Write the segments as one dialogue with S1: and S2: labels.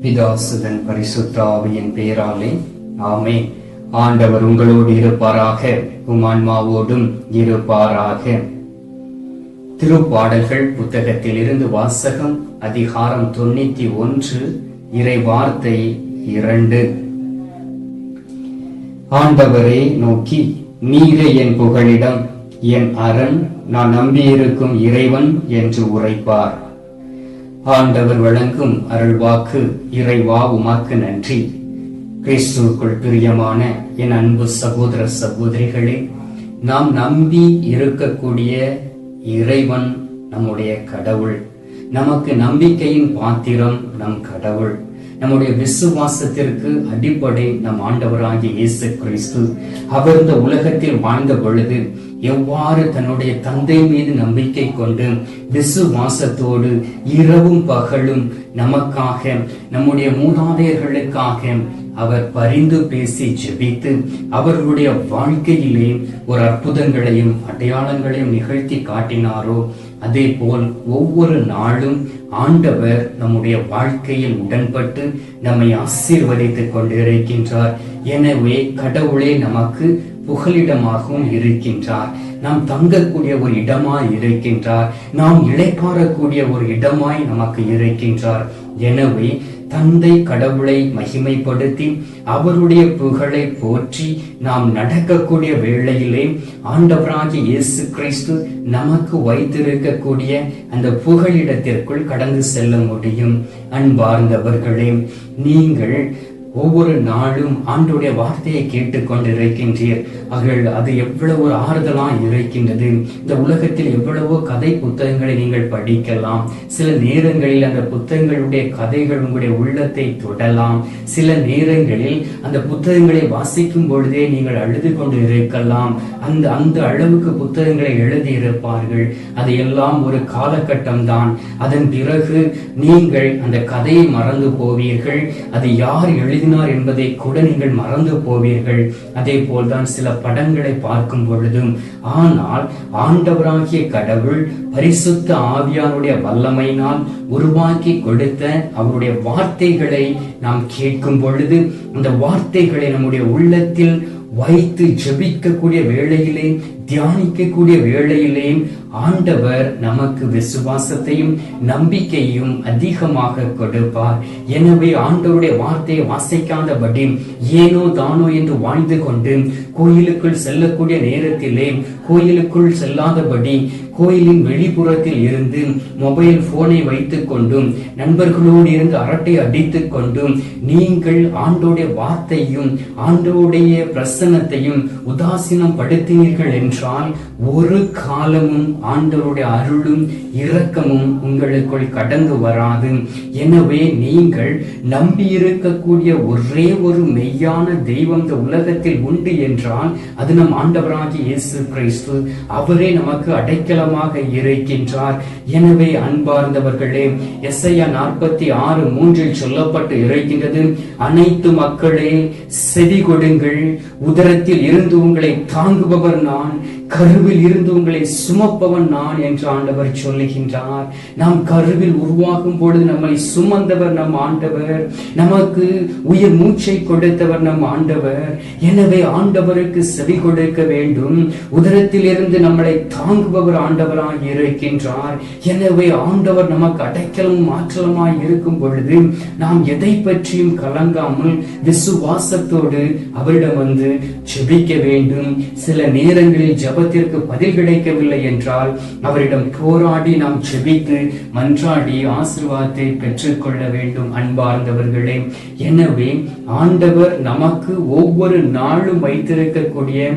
S1: பிதாசுதன் பரிசுத்த ஆவியின் பெயராலே ஆமென். ஆண்டவர் உங்களோடு இருப்பாராக, உம் ஆன்மாவோடும் இருப்பாராக. திருப்பாடல்கள் புத்தகத்தில் இருந்து வாசகம். அதிகாரம் 91, இறை வார்த்தை 2. ஆண்டவரை நோக்கி, நீரே என் புகலிடம், என் அரண், நான் நம்பியிருக்கும் இறைவன் என்று உரைப்பார். ஆண்டவர் வழங்கும் அருள்வாக்கு. இறைவா உமக்கு நன்றி. கிறிஸ்துவுக்குள் பிரியமான என் அன்பு சகோதர சகோதரிகளே, நாம் நம்பி இருக்கக்கூடிய இறைவன் நம்முடைய கடவுள். நமக்கு நம்பிக்கையின் பாத்திரம் நம் கடவுள். நம்முடைய விசுவாசத்திற்கு அடிப்படை நம் ஆண்டவராகிய இயேசு கிறிஸ்து. அவர் இந்த உலகத்தில் வாழ்ந்த பொழுது எவ்வாறு தன்னுடைய தந்தை மீது நம்பிக்கை கொண்டு விசுவாசத்தோடு இரவும் பகலும் நமக்காக, நம்முடைய மூதாதையர்களுக்காக அவர் பரிந்து பேசி ஜெபித்து அவர்களுடைய வாழ்க்கையிலே ஒரு அற்புதங்களையும் அடையாளங்களையும் நிகழ்த்தி காட்டினாரோ, அதே போல் ஒவ்வொரு நாளும் ஆண்டவர் நம்முடைய வாழ்க்கையில் உடன்பட்டு நம்மை ஆசீர்வதித்துக் கொண்டிருக்கின்றார். எனவே கடவுளே நமக்கு புகலிடமாகவும் இருக்கின்றார். நாம் தங்கக்கூடிய ஒரு இடமாய் இருக்கின்றார். நாம் இளைப்பாறக்கூடிய ஒரு இடமாய் நமக்கு இருக்கின்றார். எனவே தந்தை கடவுளை மகிமைப்படுத்தி அவருடைய புகழை போற்றி நாம் நடக்கக்கூடிய வேளையிலே ஆண்டவராகிய இயேசு கிறிஸ்து நமக்கு வைத்திருக்கக்கூடிய அந்த புகழிடத்திற்குள் கடந்து செல்ல முடியும். அன்பார்ந்தவர்களே, நீங்கள் ஒவ்வொரு நாளும் ஆண்டோடைய வார்த்தையை கேட்டுக்கொண்டிருக்கின்றீர். அது எவ்வளவு ஒரு ஆறுதலாய் இருக்கின்றது. இந்த உலகத்தில் எவ்வளவோ கதை புத்தகங்களை நீங்கள் படிக்கலாம். சில நேரங்களில் அந்த புத்தகங்களுடைய கதைகள் உங்களுடைய உள்ளத்தை தொடலாம். சில நேரங்களில் அந்த புத்தகங்களை வாசிக்கும் பொழுதே நீங்கள் அழுது கொண்டு இருக்கலாம். அந்த அளவுக்கு புத்தகங்களை எழுதி இருப்பார்கள். அதையெல்லாம் ஒரு காலகட்டம் தான். அதன் பிறகு நீங்கள் அந்த கதையை மறந்து போவீர்கள். அது யார் என்பதை கூட நீங்கள் மறந்து போவீர்கள். அதே போல்தான் சில படங்களை பார்க்கும் பொழுதும். ஆனால் ஆண்டவராகிய கடவுள் பரிசுத்த ஆவியானுடைய வல்லமையினால் உருவாக்கி கொடுத்த அவருடைய வார்த்தைகளை நாம் கேட்கும் பொழுது, அந்த வார்த்தைகளை நம்முடைய உள்ளத்தில் வைத்து ஜெபிக்கக்கூடிய வேளையிலே, தியானிக்கக்கூடிய வேளையிலே ஆண்டவர் நமக்கு விசுவாசத்தையும் நம்பிக்கையும் அதிகமாக கொடுப்பார். எனவே ஆண்டவருடைய வார்த்தையை வாசிக்காதபடி ஏனோ தானோ என்று வாழ்ந்து கொண்டு கோயிலுக்குள் செல்லக்கூடிய நேரத்திலே கோயிலுக்குள் செல்லாதபடி கோயிலின் வெளிப்புறத்தில் இருந்து மொபைல் போனை வைத்துக் கொண்டும் நண்பர்களோடு இருந்து அரட்டை அடித்துக் கொண்டும் நீங்கள் ஆண்டோடைய வார்த்தையும் ஆண்டோடைய பிரசன்னத்தையும் உதாசீனம் படுத்தினீர்கள் என்றால் ஒரு காலமும் ஆண்டவருடைய அருளும் இரக்கமும் உங்களுக்குள் கடந்து வராது. எனவே நீங்கள் நம்பியிருக்கக்கூடிய ஒரே ஒரு மெய்யான தெய்வம் இந்த உலகத்தில் உண்டு என்றால் அது நம் ஆண்டவராகிய இயேசு கிறிஸ்து. அவரே நமக்கு அடைக்கலமாக இருக்கின்றார். எனவே அன்பார்ந்தவர்களே, எசாயா 46:3 சொல்லப்பட்டு இருக்கின்றது, அனைத்து மக்களே செவி கொடுங்கள், உதரத்தில் இருந்து உங்களை தாங்குபவர் நான், கருவில் இருந்து உங்களை சுமப்பவன் நான் என்று ஆண்டவர் சொல்லுகின்றார். நாம் கருவில் உருவாகும் பொழுது நம்மை சுமந்தவர் நம் ஆண்டவர், நமக்கு உயிர் மூச்சை கொடுத்தவர் நம் ஆண்டவர். எனவே ஆண்டவருக்கு செவி கொடுக்க வேண்டும். உதரத்தில் இருந்து நம்மளை தாங்குபவர் ஆண்டவராக இருக்கின்றார். எனவே ஆண்டவர் நமக்கு அடைக்கலமும் ஆற்றலுமாய் இருக்கும் பொழுது நாம் எதை பற்றியும் கலங்காமல் விசுவாசத்தோடு அவரிடம் வந்து ஜெபிக்க வேண்டும். சில நேரங்களில் ஜெபத்திற்கு பதில் கிடைக்கவில்லை என்றால் அவரிடம் போராடி நாம் ஜெபித்து மன்றாடி ஆசீர்வாதத்தை பெற்றுக்கொள்ள வேண்டும். அன்பார்ந்தவர்களே, எனவே ஆண்டவர் நமக்கு ஒவ்வொரு நாளும் வைத்திருக்கக்கூடிய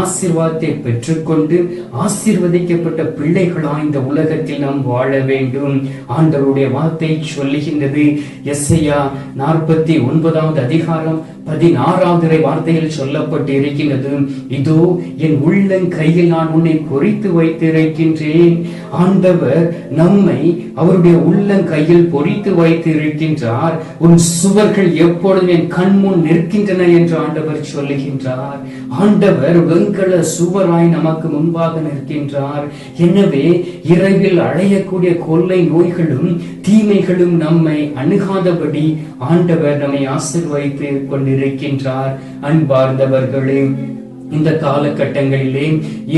S1: ஆசீர்வாதத்தை பெற்றுக்கொண்டு ஆசீர்வதிக்கப்பட்ட பிள்ளைகளாய் இந்த உலகத்தில் நாம் வாழ வேண்டும். ஆண்டவருடைய வார்த்தை சொல்லுகின்றது. எசாயா 49 அதிகாரம் 16 வார்த்தையில் சொல்லப்பட்டு இருக்கின்றது, இதோ என் உள்ளங்கை கையில் நான் உன்னை பொறித்து வைத்திருக்கின்றேன். ஆண்டவர் நம்மை அவருடைய உள்ளங்கையில் பொறித்து வைத்திருக்கின்றார். உன் சுவர்கள் எப்பொழுதும் என் கண் முன் நிற்கின்றன என்று ஆண்டவர் சொல்லுகின்றார். ஆண்டவர் வெண்கல சுவராய் நமக்கு முன்பாக நிற்கின்றார். எனவே இரவில் அடையக்கூடிய கொள்ளை நோய்களும் தீமைகளும் நம்மை அணுகாதபடி ஆண்டவர் நம்மை ஆசீர்வதித்து கொண்டிருக்கின்றார். அன்பார்ந்தவர்களே, இந்த காலகட்டங்களிலே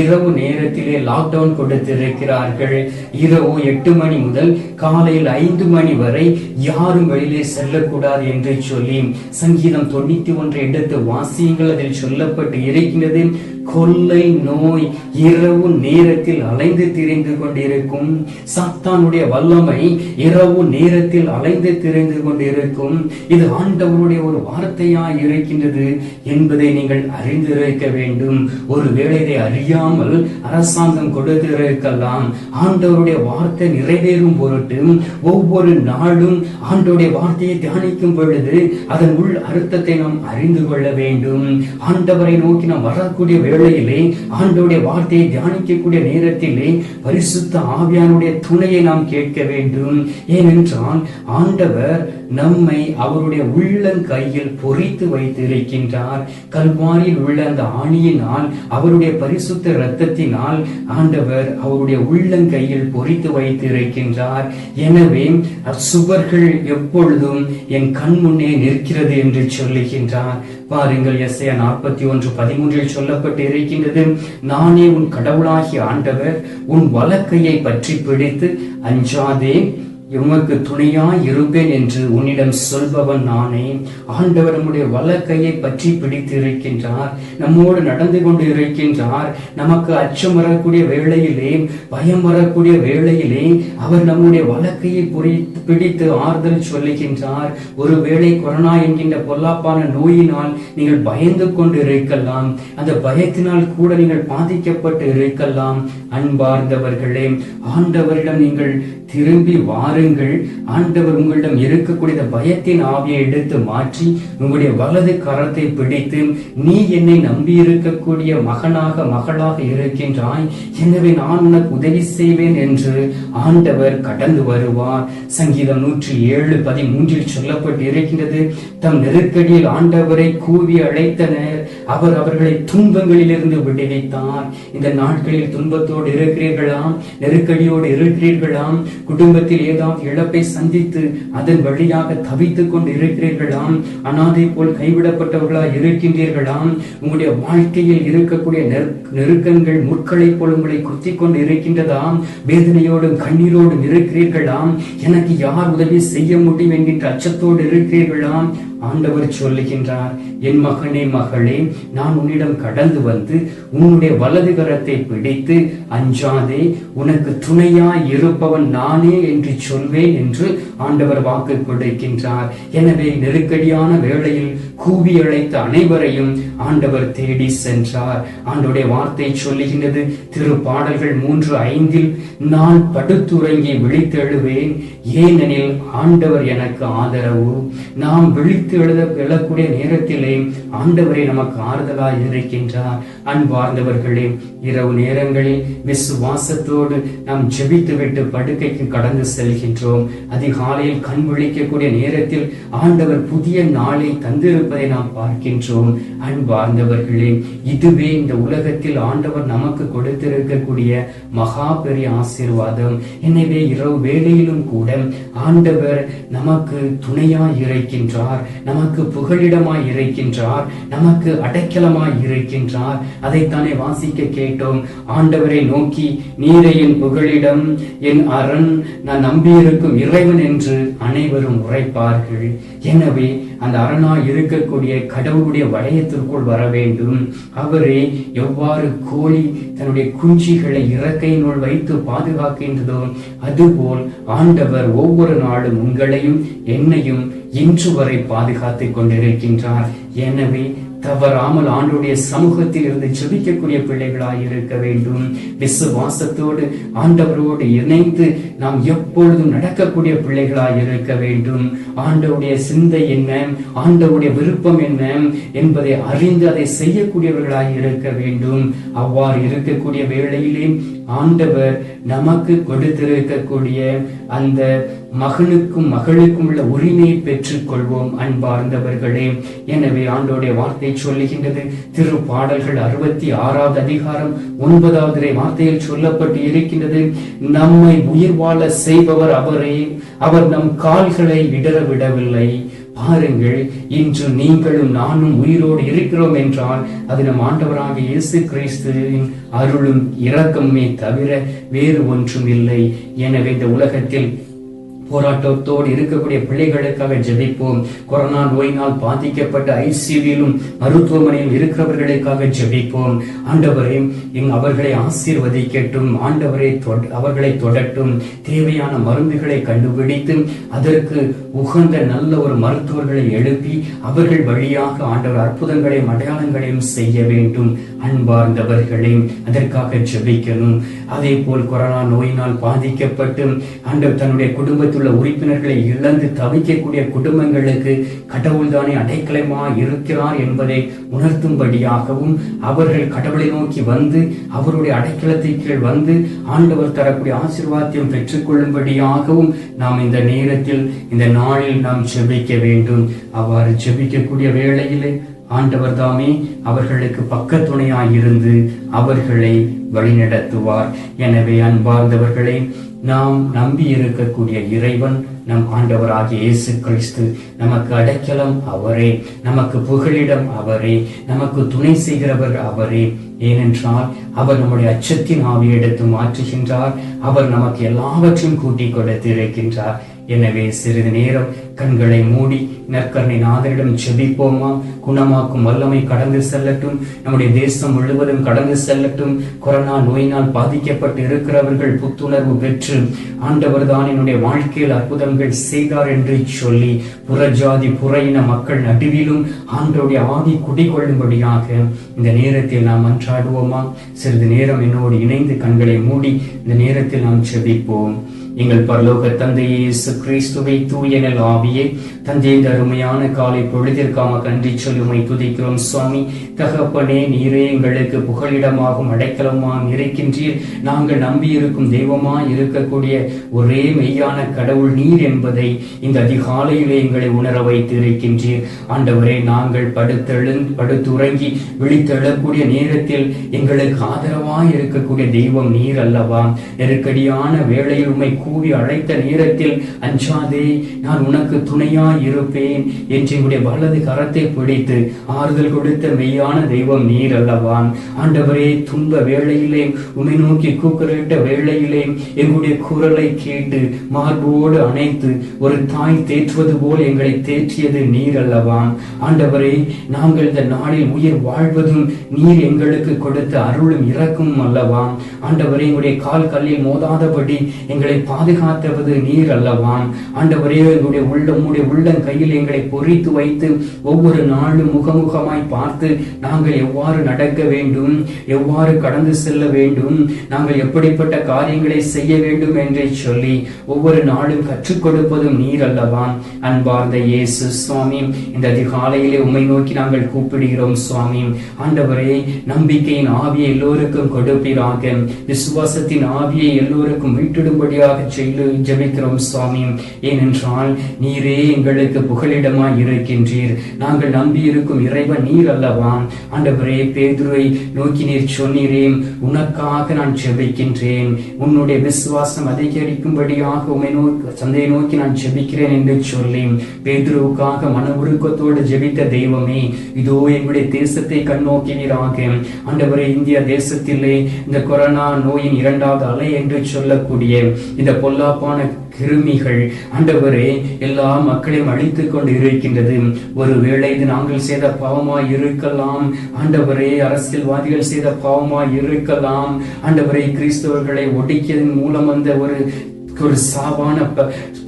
S1: இரவு நேரத்திலே லாக்டவுன் கொடுத்திருக்கிறார்கள். இரவு 8 மணி முதல் காலையில் 5 மணி வரை யாரும் வெளியிலே செல்லக்கூடாது என்று சொல்லி சங்கீதம் 91 எடுத்து வாசியுங்கள். அதில் சொல்லப்பட்டு இருக்கின்றது, கொள்ளை நோய் இரவு நேரத்தில் அலைந்து திரிந்து கொண்டிருக்கும். சாத்தானுடைய வல்லமை இரவு நேரத்தில் அலைந்து திரிந்து கொண்டிருக்கும். இது ஆண்டவருடைய ஒரு வார்த்தையாய் இருக்கின்றது என்பதை நீங்கள் அறிந்திருக்க வேண்டும். ஒருவேளை இதை அறியாமல் அரசாங்கம் கொடுத்திருக்கலாம். ஆண்டவருடைய வார்த்தை நிறைவேறும் பொருட்டு ஒவ்வொரு நாளும் ஆண்டவருடைய வார்த்தையை தியானிக்கும் பொழுது அதன் உள் அர்த்தத்தை நாம் அறிந்து கொள்ள வேண்டும். ஆண்டவரை நோக்கி நாம் வரக்கூடிய வேளையிலே, ஆண்டவருடைய வார்த்தையை தியானிக்கக்கூடிய நேரத்திலே பரிசுத்த ஆவியானுடைய துணையை நாம் கேட்க வேண்டும். ஏனென்றால் ஆண்டவர் நம்மை அவருடைய உள்ளங்கையில் பொறித்து வைத்திருக்கின்றார். கல்வாரியில் உள்ள அந்த ஆணியினால், அவருடைய பரிசுத்த இரத்தத்தினால் ஆண்டவர் அவருடைய உள்ளங்கையில் பொறித்து வைத்திருக்கின்றார். எனவே சுவர்கள் எப்பொழுதும் என் கண் முன்னே நிற்கிறது என்று சொல்லுகின்றார். பாருங்கள், எஸ்ஐயா 41:13 சொல்லப்பட்டு இருக்கின்றது, நானே உன் கடவுளாகிய ஆண்டவர், உன் வலக்கையை பற்றி பிடித்து அஞ்சாதே, உமக்கு துணையாய் இருப்பேன் என்று உன்னிடம் சொல்பவன் நானே. ஆண்டவர் நம்முடைய வலக்கையை பற்றி பிடித்து இருக்கின்றார். நம்மோடு நடந்து கொண்டு இருக்கின்றார். நமக்கு அச்சம் வரக்கூடிய வேளையிலே, பயம் வரக்கூடிய வேளையிலே அவர் நம்முடைய வலக்கையை பிடித்து ஆறுதல் சொல்லுகின்றார். ஒருவேளை கொரோனா என்கின்ற பொல்லாப்பான நோயினால் நீங்கள் பயந்து கொண்டு இருக்கலாம். அந்த பயத்தினால் கூட நீங்கள் பாதிக்கப்பட்டு இருக்கலாம். அன்பார்ந்தவர்களே, ஆண்டவரிடம் நீங்கள் திரும்பி வாருங்கள். ஆண்டவர் உங்களிடம் இருக்கக்கூடிய பயத்தின் ஆவியை எடுத்து மாற்றி உங்களுடைய வலது கரத்தை பிடித்து, நீ என்னை நம்பி இருக்கக்கூடிய மகளாக இருக்கின்றாய், எனவே நான் உனக்கு உதவி செய்வேன் என்று ஆண்டவர் கடந்து வருவார். சங்கீதம் 107:13 சொல்லப்பட்டு இருக்கின்றது, தம் நெருக்கடியில் ஆண்டவரை கூவி அழைத்தனர், அவர் அவர்களை துன்பங்களிலிருந்து விடுவித்தார். இந்த நாட்களில் துன்பத்தோடு இருக்கிறீர்களாம், நெருக்கடியோடு இருக்கிறீர்களாம், குடும்பத்தில் ஏதாவது இழப்பை சந்தித்து அதன் வழியாக தவித்துக் கொண்டு இருக்கிறீர்களாம், அனாதை போல் கைவிடப்பட்டவர்களாக இருக்கின்றீர்களாம், உங்களுடைய வாழ்க்கையில் இருக்கக்கூடிய நெருக்கங்கள் முட்களை போல் உங்களை குத்திக் கொண்டு இருக்கின்றதாம், வேதனையோடும் கண்ணீரோடும் இருக்கிறீர்களாம், எனக்கு யார் உதவி செய்ய முடியும் என்கின்ற அச்சத்தோடு இருக்கிறீர்களாம். ஆண்டவர் சொல்லுகின்றார், என் மகனே மகளே, நான் உன்னிடம் கடந்து வந்து உன்னுடைய வலது கரத்தை பிடித்து அஞ்சாதே, உனக்கு துணையாய் இருப்பவன் நானே என்று சொல்வேன் என்று ஆண்டவர் வாக்கு கொடுக்கின்றார். எனவே நெருக்கடியான வேளையில் கூவி அழைத்த அனைவரையும் ஆண்டவர் தேடி சென்றார். ஆண்டவருடைய வார்த்தை சொல்லுகின்றது, திருப்பாடல்கள் 3:5, நான் படுத்துறங்கி விழித்தெழுவேன், ஏனெனில் ஆண்டவர் எனக்கு ஆதரவு. நாம் விழித்து எழக்கூடிய நேரத்திலே ஆண்டவரை நமக்கு ஆறுதலாய் இருக்கின்றார். அன்பார்ந்தவர்களே, இரவு நேரங்களில் விசுவாசத்தோடு நாம் ஜெபித்து விட்டு படுக்கைக்கு கடந்து செல்கின்றோம். அதிகாலையில் கண் விழிக்கக்கூடிய நேரத்தில் ஆண்டவர் புதிய நாளை தந்திருப்பதை நாம் பார்க்கின்றோம். அன்பார்ந்தவர்களே, இதுவே இந்த உலகத்தில் ஆண்டவர் நமக்கு கொடுத்திருக்கக்கூடிய மகா பெரிய ஆசீர்வாதம். எனவே இரவு வேளையிலும் கூட ஆண்டவர் நமக்கு துணையாய் இருக்கின்றார், நமக்கு புகலிடமாய் இருக்கின்றார், நமக்கு அடைக்கலமாய் இருக்கின்றார். அதைத்தானே வாசிக்க கேட்டோம். ஆண்டவரை நோக்கி, நீரே என் புகலிடம், என் அரண், நான் நம்பியிருக்கும் இறைவன் என்று அனைவரும் உரைப்பார்கள். எனவே அந்த அரணாய் இருக்கக்கூடிய கடவுளுடைய வளையத்திற்குள் வர வேண்டும். அவரே எவ்வாறு கோழி தன்னுடைய குஞ்சிகளை இறக்கையினுள் வைத்து பாதுகாக்கின்றதோ அதுபோல் ஆண்டவர் ஒவ்வொரு நாளும் உங்களையும் என்னையும் இன்று வரை பாதுகாத்துக் கொண்டிருக்கின்றார். எனவே தவறாமல் ஆண்டவருடைய சமூகத்தில் இருந்து ஜெபிக்கக்கூடிய பிள்ளைகளாய் இருக்க வேண்டும். விசுவாசத்தோடு ஆண்டவரோடு இணைந்து நாம் எப்பொழுதும் நடக்கக்கூடிய பிள்ளைகளாய் இருக்க வேண்டும். ஆண்டவருடைய சிந்தை என்ன, ஆண்டவருடைய விருப்பம் என்ன என்பதை அறிந்து அதை செய்யக்கூடியவர்களாய் இருக்க வேண்டும். அவ்வாறு இருக்கக்கூடிய வேளையிலே ஆண்டவர் நமக்கு கொடுத்திருக்கக்கூடிய அந்த மகனுக்கும் மகளுக்கும் உள்ள உரிமையை பெற்றுக் கொள்வோம் அன்பார்ந்தவர்களே. எனவே ஆண்டவருடைய வார்த்தை சொல்லுகின்றது, திருப்பாடல்கள் 66வது அதிகாரம் 9வது வார்த்தையில் சொல்லப்பட்டு இருக்கின்றது, நம்மை உயிர் வாழ செய்பவர் அவரே, அவர் நம் கால்களை இடற விடவில்லை. பாருங்கள், இன்று நீங்களும் நானும் உயிரோடு இருக்கிறோம் என்றால் அது நம் ஆண்டவராக இயேசு கிறிஸ்துவின் அருளும் இரக்கமே தவிர வேறு ஒன்றும் இல்லை. எனவே இந்த உலகத்தில் போராட்டத்தோடு இருக்கக்கூடிய பிள்ளைகளுக்காக ஜெபிப்போம். கொரோனா நோயினால் பாதிக்கப்பட்ட ஐசியூவிலும் மருத்துவமனையில் இருக்கிறவர்களுக்காக ஜெபிப்போம். ஆண்டவரே அவர்களை ஆசீர்வதிக்கட்டும், ஆண்டவரை அவர்களை தொடட்டும், தேவையான மருந்துகளை கண்டுபிடித்து அதற்கு உகந்த நல்ல ஒரு மருத்துவர்களை எழுப்பி அவர்கள் வழியாக ஆண்டவர் அற்புதங்களையும் அடையாளங்களையும் செய்ய வேண்டும். அன்பார்ந்தவர்களே, அதற்காக ஜெபிக்கணும். அதே போல் கொரோனா நோயினால் பாதிக்கப்பட்டு ஆண்டவர் தன்னுடைய குடும்பத்துள்ள உறுப்பினர்களை இழந்து தவிக்கக்கூடிய குடும்பங்களுக்கு கடவுள் தானே அடைக்கலமா இருக்கிறார் என்பதை உணர்த்தும்படியாகவும் அவர்கள் கடவுளை நோக்கி வந்து அவருடைய அடைக்கலத்தை கீழ் வந்து ஆண்டவர் தரக்கூடிய ஆசீர்வாதத்தையும் பெற்றுக் கொள்ளும்படியாகவும் நாம் இந்த நேரத்தில் இந்த நாளில் நாம் ஜெபிக்க வேண்டும். அவ்வாறு ஜெபிக்கக்கூடிய வேளையிலே ஆண்டவர் தாமே அவர்களுக்கு பக்கத்துணையாயிருந்து அவர்களை வழிநடத்துவார். எனவே அன்பார்ந்தவர்களே, நாம் நம்பி இருக்கக்கூடிய இறைவன் நம் ஆண்டவராகிய இயேசு கிறிஸ்து. நமக்கு அடைக்கலம் அவரே, நமக்கு புகலிடம் அவரே, நமக்கு துணை செய்கிறவர் அவரே. ஏனென்றால் அவர் நம்முடைய அச்சத்தின் ஆவியை எடுத்து மாற்றுகின்றார். அவர் நமக்கு எல்லாவற்றையும் கூட்டிக் கொடுத்து இருக்கின்றார். எனவே சிறிது நேரம் கண்களை மூடி நற்கருணை நாதரிடம் ஜெபிப்போமா? குணமாக்கும் வல்லமை கடந்து செல்லட்டும், நம்முடைய தேசம் முழுவதும் கடந்து செல்லட்டும். கொரோனா நோயினால் பாதிக்கப்பட்டு இருக்கிறவர்கள் புத்துணர்வு பெற்று ஆண்டவர் தான் என்னுடைய வாழ்க்கையில் அற்புதங்கள் செய்தார் என்று சொல்லி புறஜாதி புற இன மக்கள் நடுவிலும் ஆண்டவருடைய ஆவி குடிகொள்ளும்படியாக இந்த நேரத்தில் நாம் மன்றாடுவோமா? சிறிது நேரம் என்னோடு இணைந்து கண்களை மூடி இந்த நேரத்தில் நாம் ஜெபிப்போம். எங்கள் பரலோக தந்தையே, இயேசு கிறிஸ்துவை தூய நல் ஆவியே, தந்தை இந்த அருமையான காலை பொழுதிற்காக நன்றி சொல்லுமை துதிக்கிறோம் சுவாமி. தகப்பனே, நீரே எங்களுக்கு புகலிடமாகவும் அடைக்கலமாகவும் இருக்கின்றீர். நாங்கள் நம்பியிருக்கும் தெய்வமாய் இருக்கக்கூடிய ஒரே மெய்யான கடவுள் நீர் என்பதை இந்த அதிகாலையிலே எங்களை உணர வைத்து இருக்கின்றீர். ஆண்டவரே, நாங்கள் படுத்துறங்கி விழித்தெழக்கூடிய நேரத்தில் எங்களுக்கு ஆதரவாய் இருக்கக்கூடிய தெய்வம் நீர் அல்லவா? நெருக்கடியான வேளையில் உம்மை கூவி அழைத்த நேரத்தில் அஞ்சாதே, நான் உனக்கு துணையாய் இருப்பேன் என்று எங்களுடைய வலது கரத்தை பிடித்து ஆறுதல் கொடுத்த மெய்யான தெய்வம் நீர் அல்லவா? ஆண்டவரே, துன்ப வேளையிலே உம்மை நோக்கி கூக்குரலிட்ட வேளையிலே எங்களுடைய குரலை கேட்டு மார்போடு அணைத்து ஒரு தாய் தேற்றுவது போல் எங்களை தேற்றியது நீர் அல்லவா? ஆண்டவரே, நாங்கள் இந்த நாளில் உயிர் வாழ்வதும் நீர் எங்களுக்கு கொடுத்த அருளும் இரக்கமும் அல்லவா? ஆண்டவரே, எங்களுடைய கால் கல்லில் மோதாதபடி எங்களை பாதுகாத்தவது நீர் அல்லவா? ஆண்டவரே, எங்களுடைய உள்ளம் கையில் எங்களை பொறித்து வைத்து ஒவ்வொரு நாளும் முகமுகமாய் பார்த்து நாங்கள் எவ்வாறு நடக்க வேண்டும், எவ்வாறு கடந்து செல்ல வேண்டும், நாங்கள் எப்படிப்பட்ட காரியங்களை செய்ய வேண்டும் என்று சொல்லி ஒவ்வொரு நாளும் கற்றுக் கொடுப்பதும் நீர் அல்லவா? அன்பார்ந்த இயேசு சுவாமி, இந்த அதிகாலையிலே உம்மை நோக்கி நாங்கள் கூப்பிடுகிறோம் சுவாமி. ஆண்டவரே, நம்பிக்கையின் ஆவியை எல்லோருக்கும் கொடுப்பீராக, விசுவாசத்தின் ஆவியை எல்லோருக்கும் மீட்டிடும்படியாக ஜெபிக்கிறோம் சுவாமி. ஏனென்றால் நீரே எங்களுக்கு புகலிடமாய் இருக்கின்றீர். நாங்கள் நம்பி இருக்கும் இறைவன் நீர் அல்லவா? ஆண்டவரே, பேதுருவை நோக்கி நீர் சொன்னீரே, உனக்காக நான் ஜெபிக்கின்றேன், உன்னுடைய விசுவாசம் அதிகரிக்கும்படியாக உம்மை தந்தையை நோக்கி நான் ஜெபிக்கிறேன் என்று சொல்லி பேதுருவுக்காக மன உருக்கத்தோடு ஜெபித்த தெய்வமே, இதோ எங்களுடைய தேசத்தை கண்ணோக்கினீராக. ஆண்டவரே, இந்திய தேசத்திலே இந்த கொரோனா நோயின் 2வது அலை என்று சொல்லக்கூடிய இந்த பொல்லாப்பான கிருமிகள் ஆண்டவரே எல்லா மக்களையும் அழித்துக் கொண்டு இருக்கின்றது. ஒருவேளை இது நாங்கள் செய்த பாவமாய் இருக்கலாம் ஆண்டவரே, அரசியல்வாதிகள் செய்த பாவமாய் இருக்கலாம் ஆண்டவரே, கிறிஸ்தவர்களை ஒடுக்கியதன் மூலம் வந்த ஒரு சாவான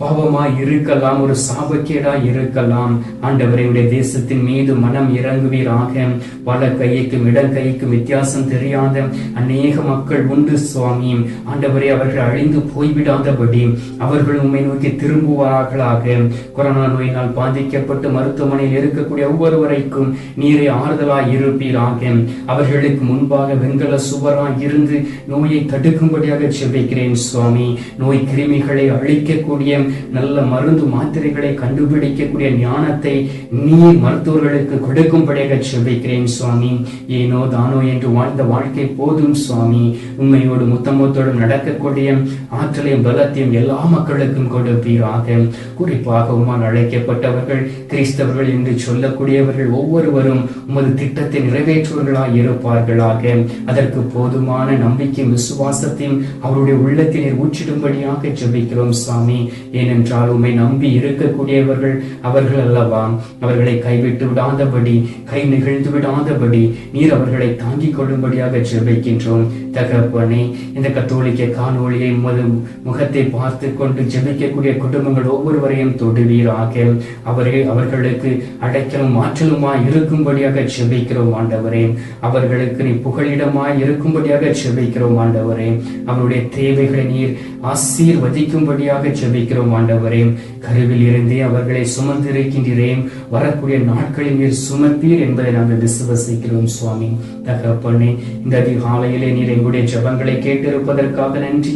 S1: பாவமாய் இருக்கலாம், ஒரு சாபக்கேடாய் இருக்கலாம். ஆண்டவரே, உடைய தேசத்தின் மீது மனம் இறங்குவீராக. வல கைக்கும் இடம் கைக்கும் வித்தியாசம் தெரியாத அநேக மக்கள் உண்டு சுவாமி. ஆண்டவரே, அவர்கள் அழிந்து போய்விடாதபடி அவர்கள் உம்மை நோக்கி திரும்புவார்களாக. கொரோனா நோயினால் பாதிக்கப்பட்டு மருத்துவமனையில் இருக்கக்கூடிய ஒவ்வொருவரைக்கும் நீரை ஆறுதலாய் இருப்பீராக. அவர்களுக்கு முன்பாக வெண்கல சுவராய் இருந்து நோயை தடுக்கும்படியாக செபிக்கிறேன் சுவாமி. நோய் கிருமிகளை அழிக்கக்கூடிய நல்ல மருந்து மாத்திரைகளை கண்டுபிடிக்கக்கூடிய ஞானத்தை நீர் மருத்துவர்களுக்கு கொடுக்கும்படியாக செபிக்கிறேன் சுவாமி. ஏனோ தானோ என்று வாழ்ந்த வாழ்க்கை போதும் சுவாமி. உண்மையோடு முத்தமத்தோடும் நடக்கக்கூடிய ஆற்றலையும் பலத்தையும் எல்லா மக்களுக்கும் கொடுப்பீராக. குறிப்பாக உம்மால் அழைக்கப்பட்டவர்கள், கிறிஸ்தவர்கள் என்று சொல்லக்கூடியவர்கள் ஒவ்வொருவரும் உமது திட்டத்தை நிறைவேற்றுவர்களாய் இருப்பார்களாக. அதற்கு போதுமான நம்பிக்கையும் விசுவாசத்தையும் அவருடைய உள்ளத்தில் ஊற்றிடும்படியாக ஜெபிக்கிறோம் சுவாமி. ஏனென்றால் உம்மை நம்பி இருக்கக்கூடியவர்கள் அவர்கள் அல்லவா. அவர்களை கைவிட்டு விடாதபடி, கை நிகழ்ந்து விடாதபடி நீர் அவர்களை தாங்கிக் கொள்ளும்படியாக ஜெபிக்கின்றோம். தகப்பனே, இந்த கத்தோலிக்க காணொளியை உமது முகத்தை பார்த்து கொண்டு ஜெபிக்கக்கூடிய குடும்பங்கள் ஒவ்வொருவரையும் தொடுவீராக. அவர்களுக்கு அடைக்கலும் ஆற்றலுமாய் இருக்கும்படியாக ஜெபிக்கிறோம் ஆண்டவரே. அவர்களுக்கு நீ புகலிடமாய் இருக்கும்படியாக ஜெபிக்கிறோம் ஆண்டவரே. அவருடைய தேவைகளை நீர் ஆசீர்வதிக்கும்படியாக ஜெபிக்கிறோம் ஆண்டவரே. கருவில் இருந்தே அவர்களை சுமந்திருக்கின்றேன். வரக்கூடிய நாட்களில் நீர் சுமப்பீர் என்பதை நாங்கள் விசுவசிக்கிறோம் சுவாமி. தகப்பனே, இந்த அதிகாலையிலே நீர் எங்களுடைய ஜெபங்களை கேட்டிருப்பதற்காக நன்றி.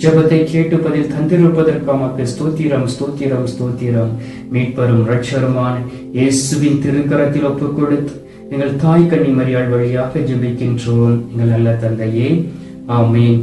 S1: ஜெபத்தை கேட்டு பதில் தந்திருப்பதற்காக ஸ்தோத்திரம் ஸ்தோத்திரம் ஸ்தோத்திரம். மீட்பரும் இரட்சகருமான இயேசுவின் திருக்கரத்தில் ஒப்புக் கொடுத்து எங்கள் தாய் கன்னி மரியாள் வழியாக ஜெபிக்கின்றோம் எங்கள் நல்ல தந்தையே, ஆமென்.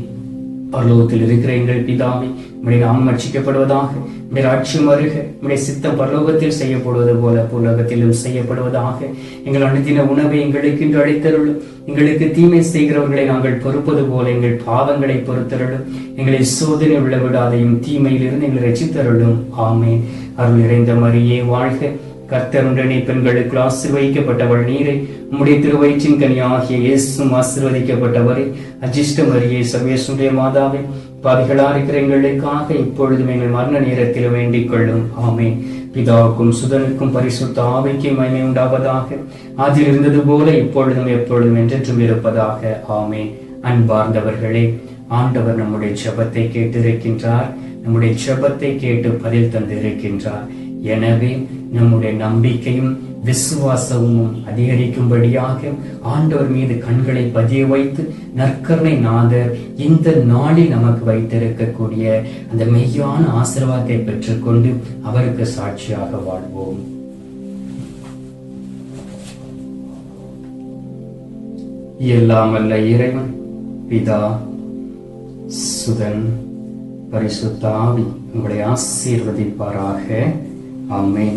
S1: பரலோகத்தில் இருக்கிற எங்கள் பிதாவே, உம்முடைய நாமம் ரட்சிக்கப்படுவதாக, உம்முடைய ராஜ்யம் வருக, உம்முடைய சித்தம் பரலோகத்தில் செய்யப்படுவது போல உலகத்திலும் செய்யப்படுவதாக. எங்கள் அனுதின உணவை எங்களுக்கு இன்று அளித்தருளும். எங்களுக்கு தீமை செய்கிறவர்களை நாங்கள் பொறுப்பது போல எங்கள் பாவங்களை பொறுத்தருளும். எங்களை சோதனை விழவிடாதையும் தீமையிலிருந்து எங்களை ரட்சித்தருளும். ஆமென். அருள் நிறைந்த மரியே வாழ்க, கர்த்தருடனே பெண்களுக்கு ஆசீர்வதிக்கப்பட்டவள் நீரை, உம்முடைய திருவயிற்றின் கனியாகிய இயேசுவும் ஆசீர்வதிக்கப்பட்டவரே. அஜிஷ்ட மரியே, சர்வேசுடைய மாதாவே, பாவிகளா இருக்கிற எங்களுக்காக இப்பொழுதும் எங்கள் மரண நேரத்தில் வேண்டிக் கொள்ளும். ஆமென். பிதாவுக்கும் சுதனுக்கும் பரிசுத்த ஆவிக்கும் மகிமை உண்டாவதாக. அதில் இருந்தது போல இப்பொழுதும் எப்பொழுதும் என்றென்றும் இருப்பதாக. ஆமென். அன்பார்ந்தவர்களே, ஆண்டவர் நம்முடைய ஜெபத்தை கேட்டிருக்கின்றார். நம்முடைய ஜெபத்தை கேட்டு பதில் தந்திருக்கின்றார். எனவே நம்முடைய நம்பிக்கையும் விசுவாசமும் அதிகரிக்கும்படியாக ஆண்டவர் மீது கண்களை பதிய வைத்து நற்கருணை நாதர் இந்த நாளில் நமக்கு வைத்திருக்கக்கூடிய அந்த மெய்யான ஆசீர்வாதத்தை பெற்றுக்கொண்டு அவருக்கு சாட்சியாக வாழ்வோம். எல்லாம் வல்ல இறைவன் பிதா, சுதன், பரிசுத்த ஆவி உங்களை ஆசீர்வதிப்பாராக. ஆமென்.